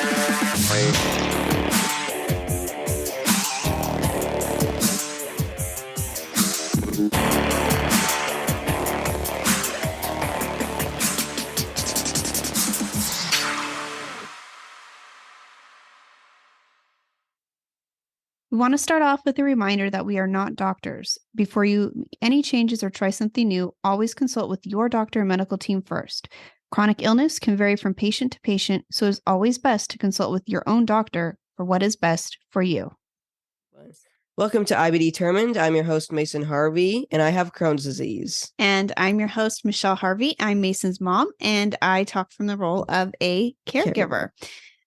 We want to start off with a reminder that we are not doctors. Before you make any changes or try something new, always consult with your doctor and medical team first. Chronic illness can vary from patient to patient, so it's always best to consult with your own doctor for what is best for you. Welcome to IB Determined. I'm your host, Mason Harvey, and I have Crohn's disease. And I'm your host, Michelle Harvey. I'm Mason's mom, and I talk from the role of a caregiver.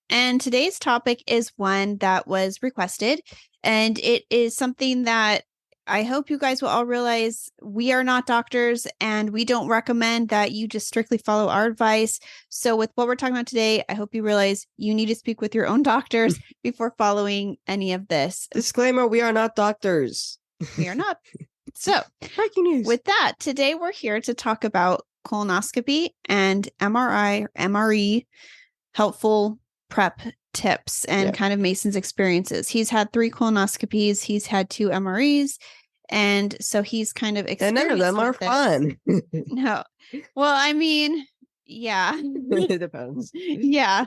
And today's topic is one that was requested, and it is something that I hope you guys will all realize we are not doctors, and we don't recommend that you just strictly follow our advice. So with what we're talking about today, I hope you realize you need to speak with your own doctors before following any of this. Disclaimer, we are not doctors. We are not. So breaking news. With that, today we're here to talk about colonoscopy and MRI or MRE, helpful prep tips and kind of Mason's experiences. He's had 3 colonoscopies. He's had 2 MREs. And so he's kind of experienced. And none of them are fun. No. Well, I mean, yeah. It depends. Yeah.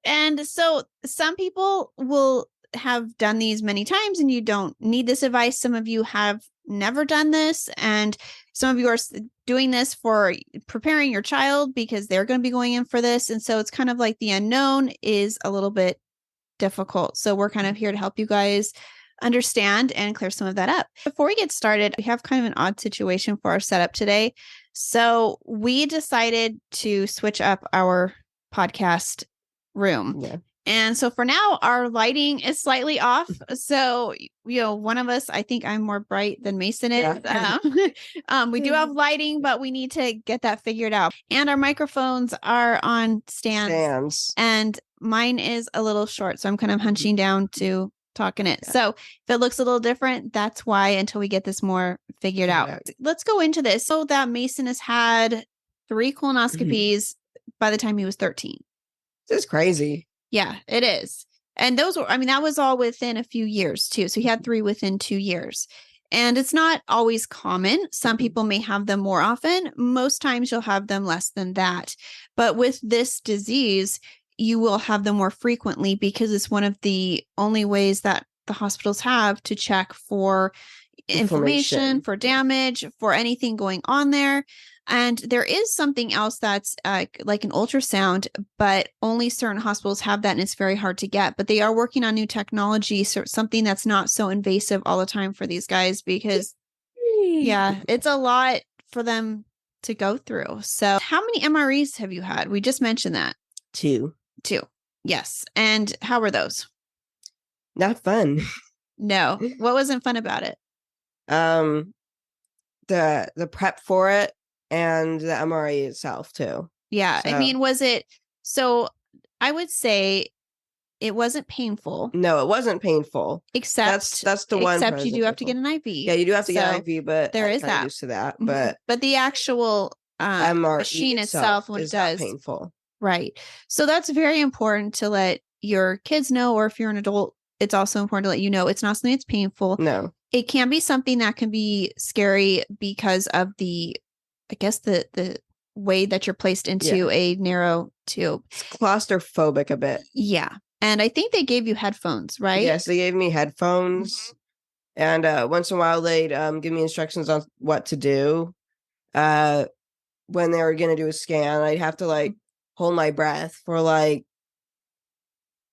And so some people will have done these many times and you don't need this advice. Some of you have never done this, and some of you are doing this for preparing your child because they're going to be going in for this. And so it's kind of like the unknown is a little bit difficult. So we're kind of here to help you guys understand and clear some of that up. Before we get started, we have kind of an odd situation for our setup today. So we decided to switch up our podcast room. Yeah. And so for now, our lighting is slightly off. So, one of us, I think I'm more bright than Mason is. Yeah. We do have lighting, but we need to get that figured out. And our microphones are on stands. And mine is a little short. So I'm kind of hunching down to talk in it. Yeah. So if it looks a little different, that's why, until we get this more figured out. Let's go into this. So that Mason has had 3 colonoscopies by the time he was 13. This is crazy. Yeah, it is. And those were, that was all within a few years too. So he had 3 within 2 years. And it's not always common. Some people may have them more often. Most times you'll have them less than that. But with this disease, you will have them more frequently because it's one of the only ways that the hospitals have to check for inflammation, for damage, for anything going on there. And there is something else that's like an ultrasound, but only certain hospitals have that, and it's very hard to get. But they are working on new technology, so something that's not so invasive all the time for these guys, because, it's a lot for them to go through. So how many MREs have you had? We just mentioned that. 2. Yes. And how were those? Not fun. No. What wasn't fun about it? The prep for it. And the MRE itself, too. Yeah. So. Was it... So I would say it wasn't painful. No, it wasn't painful. Except... That's the one. Except you do have to get an IV. Yeah, you do have to get an IV, but there is that. Used to that. But the actual MRE machine itself when it does... painful. Right. So that's very important to let your kids know, or if you're an adult, it's also important to let you know it's not something that's painful. No. It can be something that can be scary because of the way that you're placed into a narrow tube. It's claustrophobic a bit. Yeah. And I think they gave you headphones, right? Yes, they gave me headphones. And once in a while, they'd give me instructions on what to do. When they were going to do a scan, I'd have to hold my breath for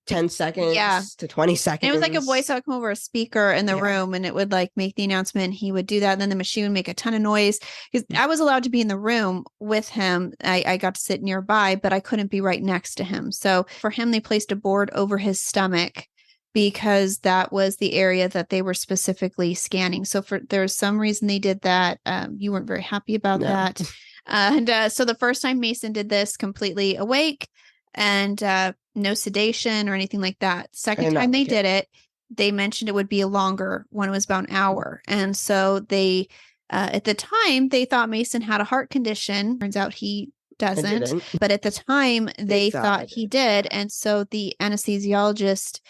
10 seconds to 20 seconds. And it was like a voice that would come over a speaker in the room, and it would make the announcement. He would do that. And then the machine would make a ton of noise, because I was allowed to be in the room with him. I got to sit nearby, but I couldn't be right next to him. So for him, they placed a board over his stomach because that was the area that they were specifically scanning. So there's some reason they did that. You weren't very happy about that. And so the first time Mason did this completely awake and no sedation or anything like that. Second time they did it, they mentioned it would be a longer one. It was about an hour. And so they, at the time, they thought Mason had a heart condition. Turns out he doesn't. didn't. But at the time, they thought thought I he did. did. And so the anesthesiologist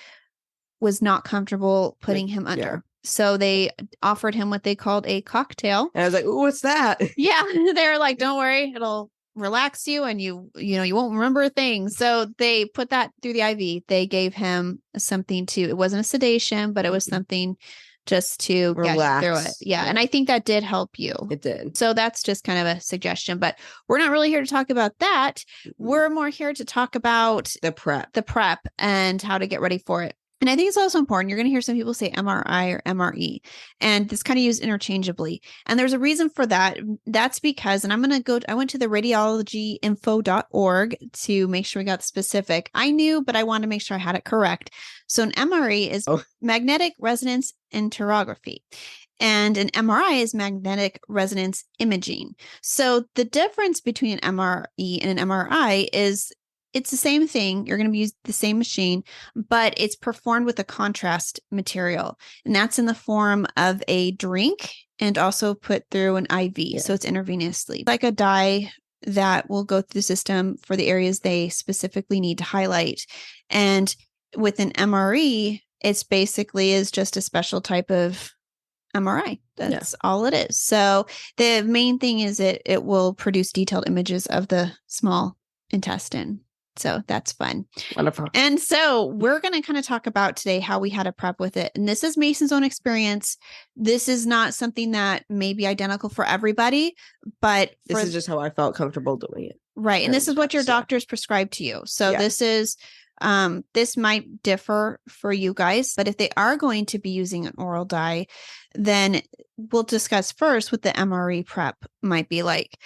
was not comfortable putting him under. Yeah. So they offered him what they called a cocktail. And I was like, "Ooh, what's that?" Yeah, they're like, don't worry, it'll relax you and you won't remember a thing. So they put that through the IV. They gave him something to, it wasn't a sedation, but it was something just to Relax. get you through it. Yeah. And I think that did help you. It did. So that's just kind of a suggestion, but we're not really here to talk about that. We're more here to talk about The prep and how to get ready for it. And I think it's also important. You're going to hear some people say MRI or MRE, and this kind of used interchangeably. And there's a reason for that. That's because, and I went to the radiologyinfo.org to make sure we got specific. I knew, but I wanted to make sure I had it correct. So an MRE is magnetic resonance interrography. And an MRI is magnetic resonance imaging. So the difference between an MRE and an MRI is it's the same thing. You're going to use the same machine, but it's performed with a contrast material. And that's in the form of a drink and also put through an IV. Yeah. So it's intravenously like a dye that will go through the system for the areas they specifically need to highlight. And with an MRE, it's basically is just a special type of MRI. That's all it is. So the main thing is it will produce detailed images of the small intestine. So that's fun. Wonderful. And so we're going to kind of talk about today how we had to prep with it. And this is Mason's own experience. This is not something that may be identical for everybody, but this is just how I felt comfortable doing it. Right. And this is what your doctors prescribed to you. So this is, this might differ for you guys, but if they are going to be using an oral dye, then we'll discuss first what the MRE prep might be like.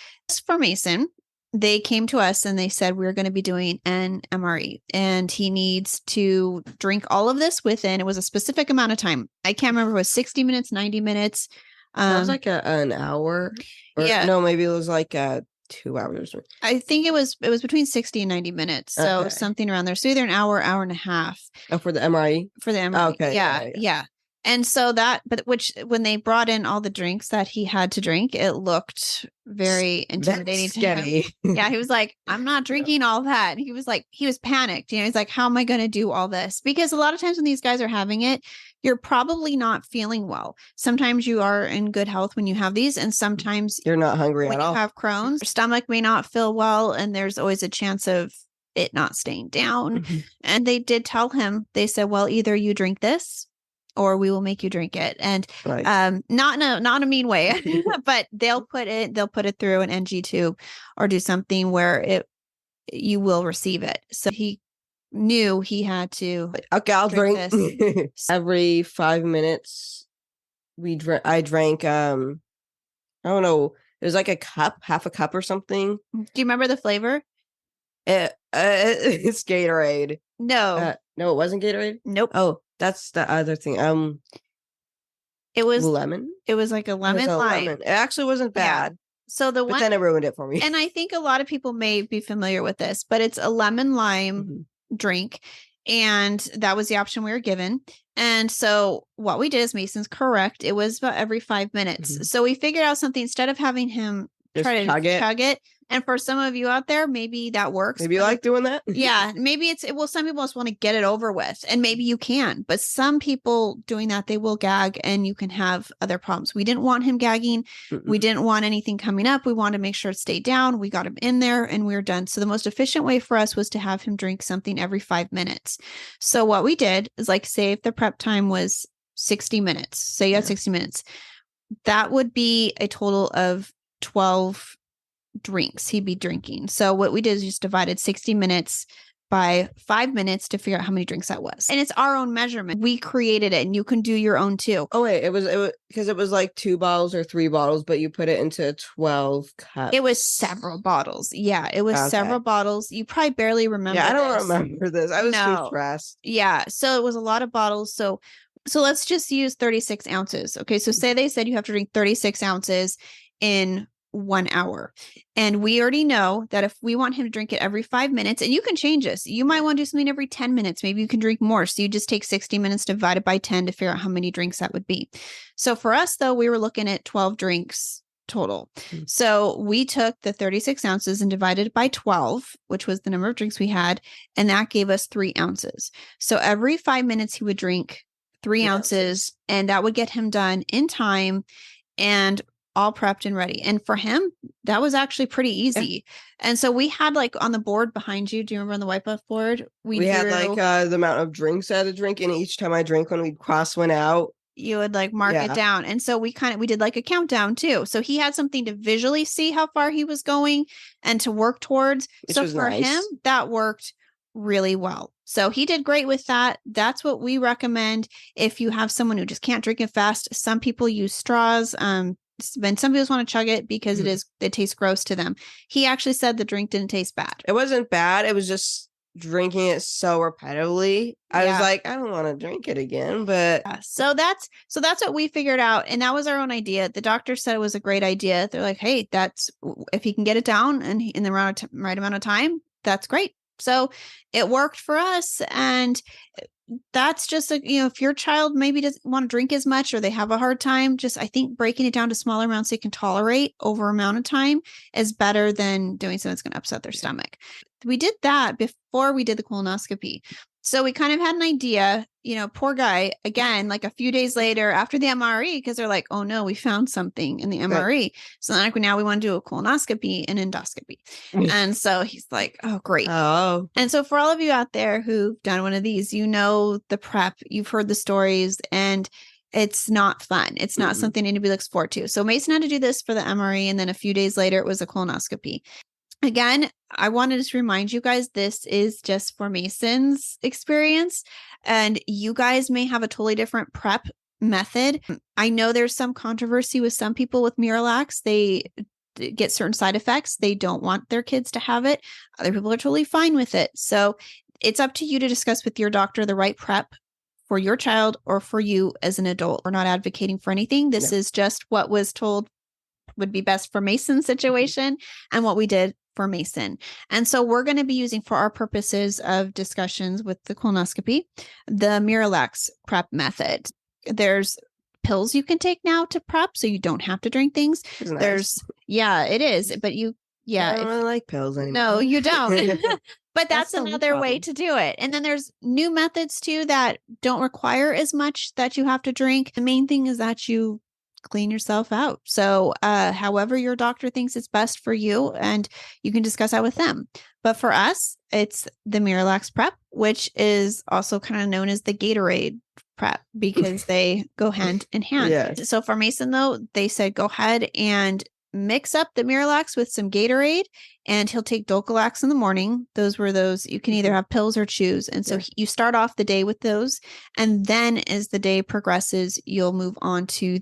For Mason, they came to us and they said, we're going to be doing an MRE and he needs to drink all of this within, it was a specific amount of time. I can't remember if it was 60 minutes, 90 minutes. It was like an hour. No, maybe it was like 2 hours. I think it was between 60 and 90 minutes. So something around there. So either an hour, hour and a half. Oh, for the MRE? For the MRE. Okay. Yeah. And so when they brought in all the drinks that he had to drink, it looked very intimidating to him. Yeah. He was like, I'm not drinking all that. He was panicked. He's like, how am I going to do all this? Because a lot of times when these guys are having it, you're probably not feeling well. Sometimes you are in good health when you have these. And sometimes you're not hungry at all. When you have Crohn's, your stomach may not feel well. And there's always a chance of it not staying down. Mm-hmm. And they did tell him, they said, well, either you drink this or we will make you drink it. And not in a mean way, but they'll put it through an NG tube or do something where you will receive it. So he knew he had to. Okay, I'll drink every 5 minutes. I drank, I don't know. It was like a cup, half a cup or something. Do you remember the flavor? It's Gatorade. No, no, it wasn't Gatorade. Nope. Oh, that's the other thing. It was lemon. It was like a lemon lime. It actually wasn't bad. Yeah. So but then it ruined it for me. And I think a lot of people may be familiar with this, but it's a lemon lime drink. And that was the option we were given. And so what we did is Mason's correct. It was about every 5 minutes. Mm-hmm. So we figured out something instead of having him try to chug it. And for some of you out there, maybe that works. Maybe you like doing that. Yeah. Maybe some people just want to get it over with and maybe you can, but some people doing that, they will gag and you can have other problems. We didn't want him gagging. Mm-mm. We didn't want anything coming up. We wanted to make sure it stayed down. We got him in there and we were done. So the most efficient way for us was to have him drink something every 5 minutes. So what we did is say if the prep time was 60 minutes, say you had 60 minutes, that would be a total of 12 drinks he'd be drinking. So what we did is just divided 60 minutes by 5 minutes to figure out how many drinks that was. And it's our own measurement. We created it and you can do your own too. Oh wait, it was because it was like 2 bottles or 3 bottles, but you put it into 12 cups. It was several bottles. Yeah, it was several bottles. You probably barely remember. Yeah, I don't remember this. I was too stressed. Yeah, so it was a lot of bottles. So let's just use 36 ounces. Okay, so say they said you have to drink 36 ounces in 1 hour. And we already know that if we want him to drink it every 5 minutes, and you can change this, you might want to do something every 10 minutes. Maybe you can drink more. So you just take 60 minutes divided by 10 to figure out how many drinks that would be. So for us, though, we were looking at 12 drinks total. So we took the 36 ounces and divided it by 12, which was the number of drinks we had. And that gave us 3 ounces. So every 5 minutes he would drink 3 ounces, and that would get him done in time and all prepped and ready. And for him, that was actually pretty easy. Yeah. And so we had like on the board behind you, do you remember on the whiteboard board? We had like the amount of drinks I had to drink, and each time I drank one, we'd cross one out. You would like mark it down. And so we did like a countdown too. So he had something to visually see how far he was going and to work towards. Which so for him, that worked really well. So he did great with that. That's what we recommend if you have someone who just can't drink it fast. Some people use straws. And some people just want to chug it because it tastes gross to them. He actually said the drink didn't taste bad. It wasn't bad. It was just drinking it so repetitively. I was like, I don't want to drink it again, but so that's what we figured out. And that was our own idea. The doctor said it was a great idea. They're like, hey, that's if he can get it down and in the right amount of time, that's great. So it worked for us. And that's just if your child maybe doesn't want to drink as much or they have a hard time, I think breaking it down to smaller amounts they can tolerate over amount of time is better than doing something that's going to upset their stomach. We did that before we did the colonoscopy. So we kind of had an idea, poor guy, again, like a few days later after the MRE, because they're like, oh no, we found something in the MRE. So then now we want to do a colonoscopy and endoscopy. And so he's like, oh, great. Oh. And so for all of you out there who've done one of these, the prep, you've heard the stories, and it's not fun. It's not something anybody looks forward to. So Mason had to do this for the MRE. And then a few days later, it was a colonoscopy. Again, I wanted to remind you guys, this is just for Mason's experience, and you guys may have a totally different prep method. I know there's some controversy with some people with Miralax. They get certain side effects. They don't want their kids to have it. Other people are totally fine with it. So it's up to you to discuss with your doctor the right prep for your child or for you as an adult. We're not advocating for anything. This is just what was told would be best for Mason's situation and what we did for Mason. And so we're going to be using, for our purposes of discussions with the colonoscopy, the Miralax prep method. There's pills you can take now to prep, so you don't have to drink things. Nice. It is. But I don't really like pills anymore. No, you don't. But that's another way to do it. And then there's new methods too that don't require as much that you have to drink. The main thing is that you clean yourself out. So however your doctor thinks it's best for you, and you can discuss that with them. But for us, it's the Miralax prep, which is also kind of known as the Gatorade prep because they go hand in hand. Yes. So for Mason, though, they said go ahead and mix up the Miralax with some Gatorade, and he'll take Dulcolax in the morning. Those you can either have pills or chews. And so you start off the day with those. And then as the day progresses, you'll move on to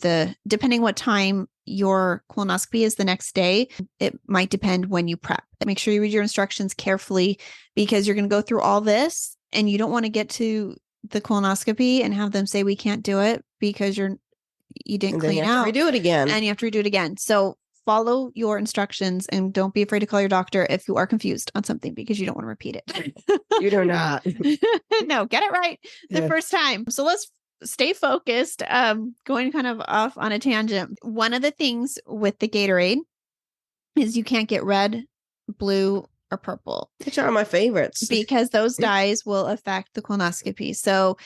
depending what time your colonoscopy is the next day, it might depend when you prep. Make sure you read your instructions carefully, because you're going to go through all this and you don't want to get to the colonoscopy and have them say, we can't do it because you didn't clean out. Redo it again. And you have to redo it again. So follow your instructions and don't be afraid to call your doctor if you are confused on something, because you don't want to repeat it. You do not. No, get it right the first time. So let's stay focused. Going kind of off on a tangent. One of the things with the Gatorade is you can't get red, blue, or purple. Which are my favorites. Because those dyes will affect the colonoscopy. So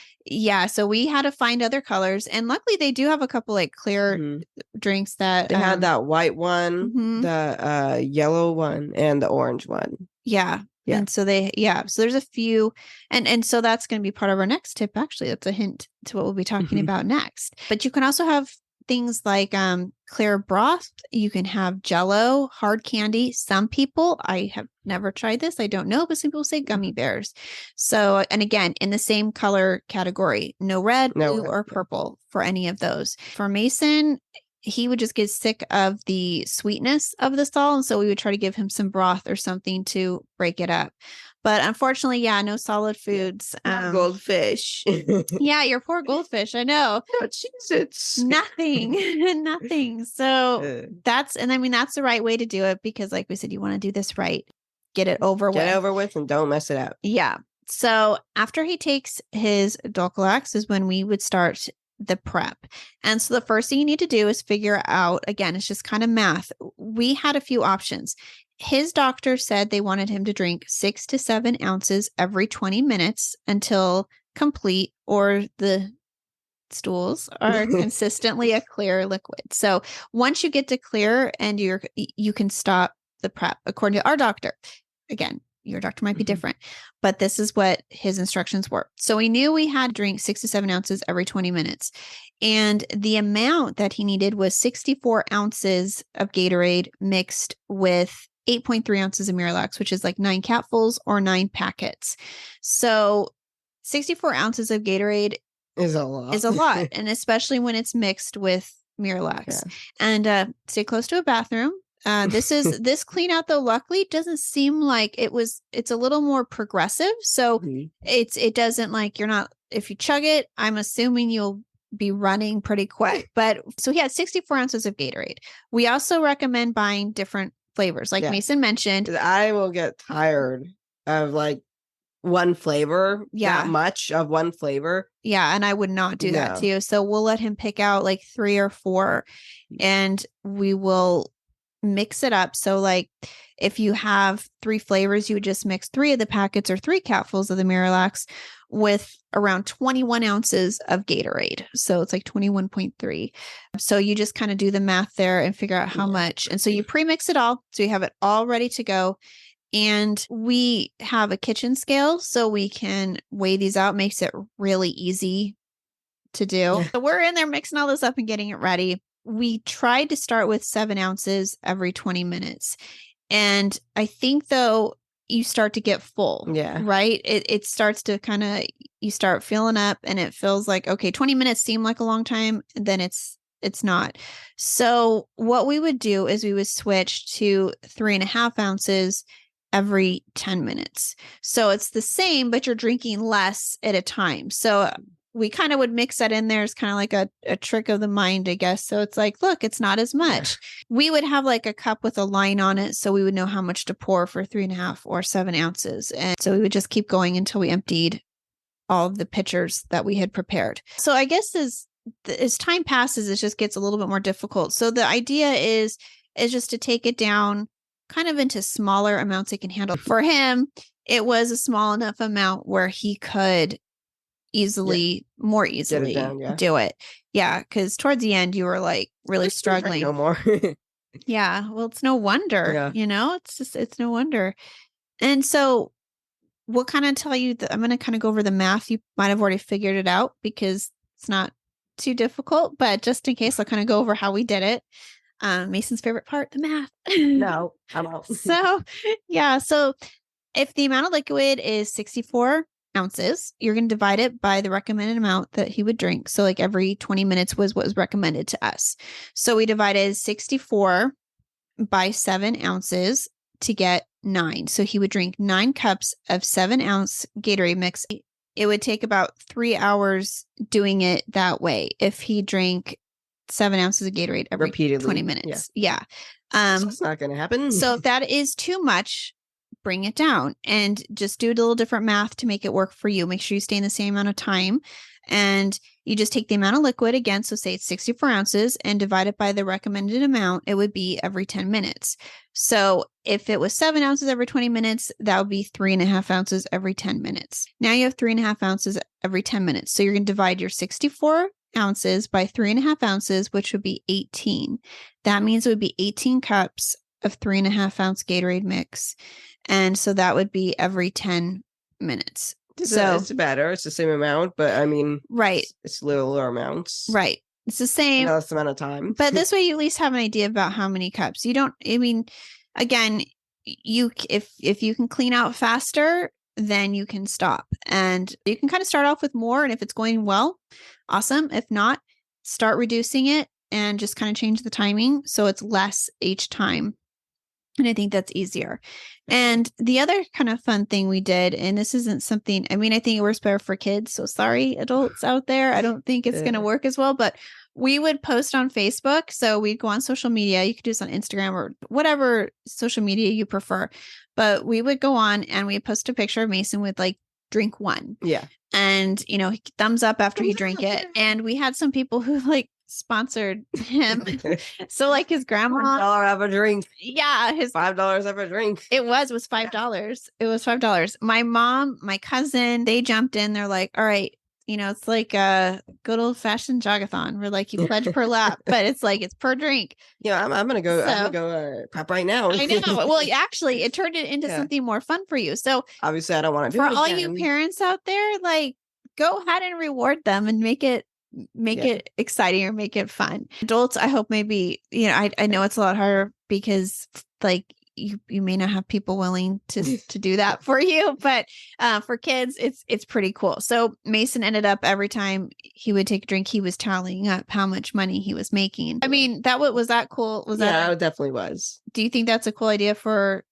so we had to find other colors, and luckily they do have a couple like clear drinks that they had that white one, the yellow one, and the orange one. Yeah. And so so there's a few, and so that's going to be part of our next tip. Actually, that's a hint to what we'll be talking about next. But you can also have things like clear broth. You can have Jell-O, hard candy. Some people, I have never tried this, I don't know, but some people say gummy bears. So, and again, in the same color category, no red, blue, or purple for any of those. For Mason, he would just get sick of the sweetness of the salt. And so we would try to give him some broth or something to break it up. But unfortunately, no solid foods. Goldfish. Your poor goldfish. I know. No, Cheez-Its. Nothing. So that's the right way to do it, because like we said, you want to do this right. Get it over with. Get over with and don't mess it up. Yeah. So after he takes his Dulcolax is when we would start the prep. And so the first thing you need to do is figure out, again, it's just kind of math. We had a few options. His doctor said they wanted him to drink 6 to 7 ounces every 20 minutes until complete, or the stools are consistently a clear liquid. So once you get to clear and you can stop the prep, according to our doctor. Again, your doctor might be different, but this is what his instructions were. So we knew we had to drink 6 to 7 ounces every 20 minutes. And the amount that he needed was 64 ounces of Gatorade mixed with 8.3 ounces of Miralax, which is like 9 capfuls or 9 packets. So 64 ounces of Gatorade is a lot. And especially when it's mixed with Miralax. And stay close to a bathroom. This clean out, though, luckily doesn't seem like it's a little more progressive. So it doesn't, like, you're not, if you chug it, I'm assuming you'll be running pretty quick. But so he had 64 ounces of Gatorade. We also recommend buying different flavors, like Mason mentioned. I will get tired of like one flavor, that much of one flavor. Yeah, and I would not do that to you. So we'll let him pick out like 3 or 4, and we will mix it up. So like if you have 3 flavors, you would just mix 3 of the packets or 3 capfuls of the Miralax with around 21 ounces of Gatorade. So it's like 21.3. So you just kind of do the math there and figure out how much. And so you pre-mix it all. So you have it all ready to go. And we have a kitchen scale, so we can weigh these out. Makes it really easy to do. So we're in there mixing all this up and getting it ready. We tried to start with 7 ounces every 20 minutes. And I think, though, you start to get full. Yeah. Right? It starts to kind of, you start filling up, and it feels like, okay, 20 minutes seem like a long time. And then it's not. So what we would do is we would switch to 3.5 ounces every 10 minutes. So it's the same, but you're drinking less at a time. So we kind of would mix that in there. It's kind of like a trick of the mind, I guess. So it's like, look, it's not as much. We would have like a cup with a line on it, so we would know how much to pour for 3.5 or 7 ounces. And so we would just keep going until we emptied all of the pitchers that we had prepared. So I guess as time passes, it just gets a little bit more difficult. So the idea is just to take it down kind of into smaller amounts it can handle. For him, it was a small enough amount where he could more easily do it. Yeah, because towards the end you were like really struggling. No more. Yeah, well, it's no wonder. It's no wonder. And so we'll kind of tell you that I'm going to kind of go over the math. You might have already figured it out because it's not too difficult, but just in case, I'll kind of go over how we did it. Mason's favorite part, the math. No, I'm out. So if the amount of liquid is 64 ounces, you're going to divide it by the recommended amount that he would drink. So like every 20 minutes was what was recommended to us. So we divided 64 by 7 ounces to get 9. So he would drink 9 cups of 7-ounce Gatorade mix. It would take about 3 hours doing it that way if he drank 7 ounces of Gatorade every repeatedly 20 minutes. Yeah. So it's not going to happen. So if that is too much, bring it down and just do a little different math to make it work for you. Make sure you stay in the same amount of time. And you just take the amount of liquid again. So say it's 64 ounces and divide it by the recommended amount. It would be every 10 minutes. So if it was 7 ounces every 20 minutes, that would be 3.5 ounces every 10 minutes. Now you have 3.5 ounces every 10 minutes. So you're going to divide your 64 ounces by 3.5 ounces, which would be 18. That means it would be 18 cups of 3.5 ounce Gatorade mix. And so that would be every 10 minutes. So it's better. It's the same amount, but I mean, right. It's littler amounts. Right. It's the same. Less amount of time. But this way you at least have an idea about how many cups. You don't, I mean, again, if you can clean out faster, then you can stop. And you can kind of start off with more. And if it's going well, awesome. If not, start reducing it and just kind of change the timing so it's less each time. And I think that's easier. And the other kind of fun thing we did, and this isn't something, I mean, I think it works better for kids. So sorry, adults out there. I don't think it's going to work as well, but we would post on Facebook. So we'd go on social media. You could do this on Instagram or whatever social media you prefer. But we would go on and we post a picture of Mason with like drink one. Yeah. And, thumbs up after he drank it. And we had some people who like sponsored him. So like his grandma. $1 of a drink. Yeah. His $5 of a drink. It was $5. It was $5. My mom, my cousin, they jumped in. They're like, all right, it's like a good old fashioned jogathon where like you pledge per lap, but it's like it's per drink. Yeah, I'm gonna go. I'm gonna go prep right now. I know. Well, actually, it turned it into something more fun for you. So obviously, I don't want to do for it all again. you parents out there, like go ahead and reward them and make it exciting or make it fun. Adults, I hope maybe I know it's a lot harder because like you may not have people willing to do that for you, but for kids it's pretty cool. So Mason ended up every time he would take a drink, he was tallying up how much money he was making. I mean, was that cool? That definitely was. Do you think that's a cool idea for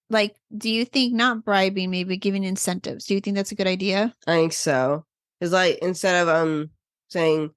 like, do you think not bribing, maybe giving incentives? Do you think that's a good idea? I think so. It's like instead of saying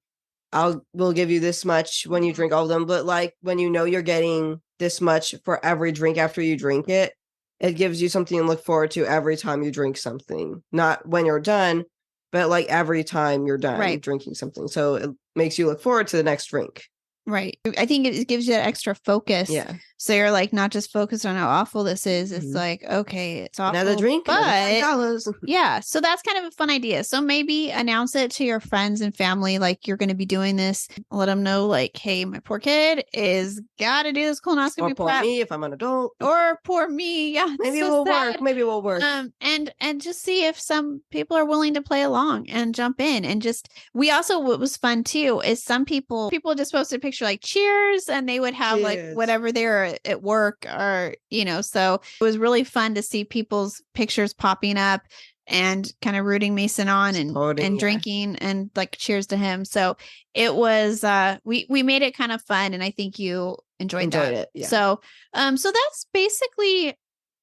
we'll give you this much when you drink all of them, but like when you're getting this much for every drink after you drink it, it gives you something to look forward to every time you drink something. Not when you're done, but like every time you're done drinking something. So it makes you look forward to the next drink. Right. I think it gives you that extra focus. Yeah. So you're like not just focused on how awful this is. It's like, okay, it's awful. Another drink, but $5. Yeah. So that's kind of a fun idea. So maybe announce it to your friends and family, like you're going to be doing this. Let them know, like, hey, my poor kid is got to do this colonoscopy or poor prep. me if I'm an adult. Or poor me. Yeah. Maybe it will work. Maybe it will work. And just see if some people are willing to play along and jump in and just, what was fun too, is some people just posted a picture like cheers, and they would have like whatever they're at work or, so it was really fun to see people's pictures popping up and kind of rooting Mason on and drinking and like cheers to him. So it was, we made it kind of fun, and I think you enjoyed that. It. Yeah. So that's basically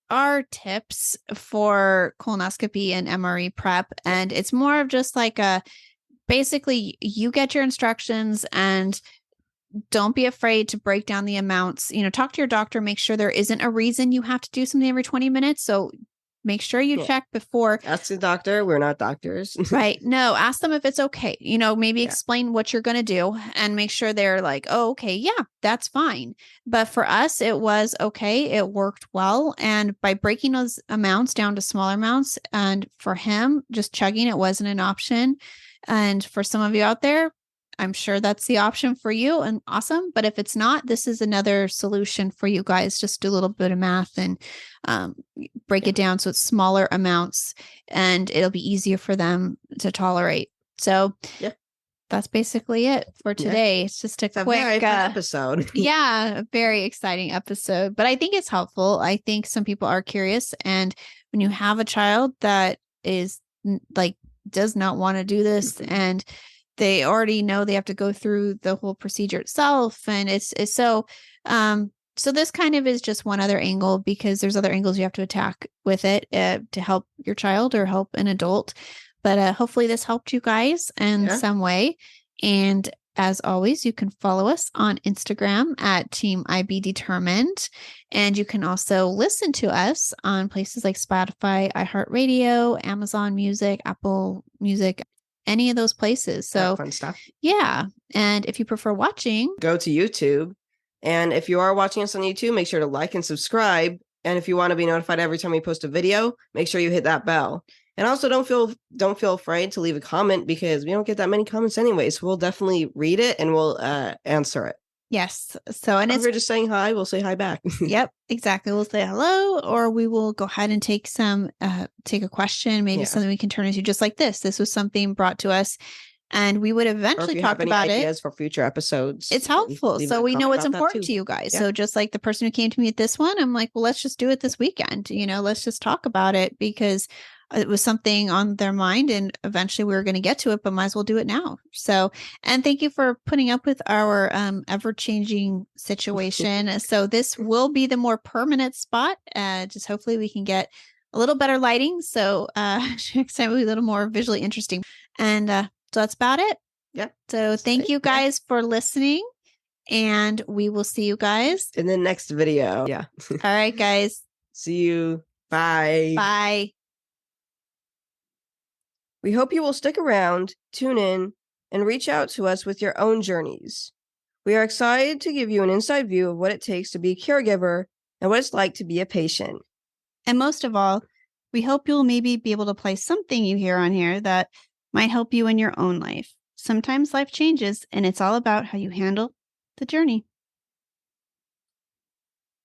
our tips for colonoscopy and MRE prep. And it's more of just like basically you get your instructions and don't be afraid to break down the amounts, talk to your doctor, make sure there isn't a reason you have to do something every 20 minutes. So make sure you check before. Ask the doctor. We're not doctors. Right. No, ask them if it's okay. Maybe explain what you're going to do and make sure they're like, oh, okay, yeah, that's fine. But for us, it was okay. It worked well. And by breaking those amounts down to smaller amounts, and for him, just chugging it wasn't an option. And for some of you out there, I'm sure that's the option for you, and awesome. But if it's not, this is another solution for you guys. Just do a little bit of math and break it down so it's smaller amounts, and it'll be easier for them to tolerate. So that's basically it for today. It's just a quick very fun episode. Yeah, a very exciting episode. But I think it's helpful. I think some people are curious. And when you have a child that is like, does not want to do this, and they already know they have to go through the whole procedure itself. And it's so this kind of is just one other angle, because there's other angles you have to attack with it to help your child or help an adult. But hopefully this helped you guys in some way. And as always, you can follow us on Instagram at Team IB Determined. And you can also listen to us on places like Spotify, iHeartRadio, Amazon Music, Apple Music, any of those places. So fun stuff. Yeah. And if you prefer watching, go to YouTube. And if you are watching us on YouTube, make sure to like and subscribe. And if you want to be notified every time we post a video, make sure you hit that bell. And also don't feel afraid to leave a comment, because we don't get that many comments anyways. We'll definitely read it and we'll answer it. Yes. So, and if we're just saying hi, we'll say hi back. Yep, exactly. We'll say hello, or we will go ahead and take a question, maybe something we can turn into, just like this. This was something brought to us, and we would eventually talk about it. Ideas for future episodes. It's helpful. So we know it's important to you guys. Yeah. So just like the person who came to me at this one, I'm like, well, let's just do it this weekend. Let's just talk about it, because it was something on their mind, and eventually we were going to get to it, but might as well do it now. So, and thank you for putting up with our ever-changing situation. So this will be the more permanent spot. Just hopefully we can get a little better lighting. So next time will be a little more visually interesting. And so that's about it. Yep. So thank you guys for listening, and we will see you guys in the next video. Yeah. All right, guys. See you. Bye. Bye. We hope you will stick around, tune in, and reach out to us with your own journeys. We are excited to give you an inside view of what it takes to be a caregiver and what it's like to be a patient. And most of all, we hope you'll maybe be able to apply something you hear on here that might help you in your own life. Sometimes life changes, and it's all about how you handle the journey.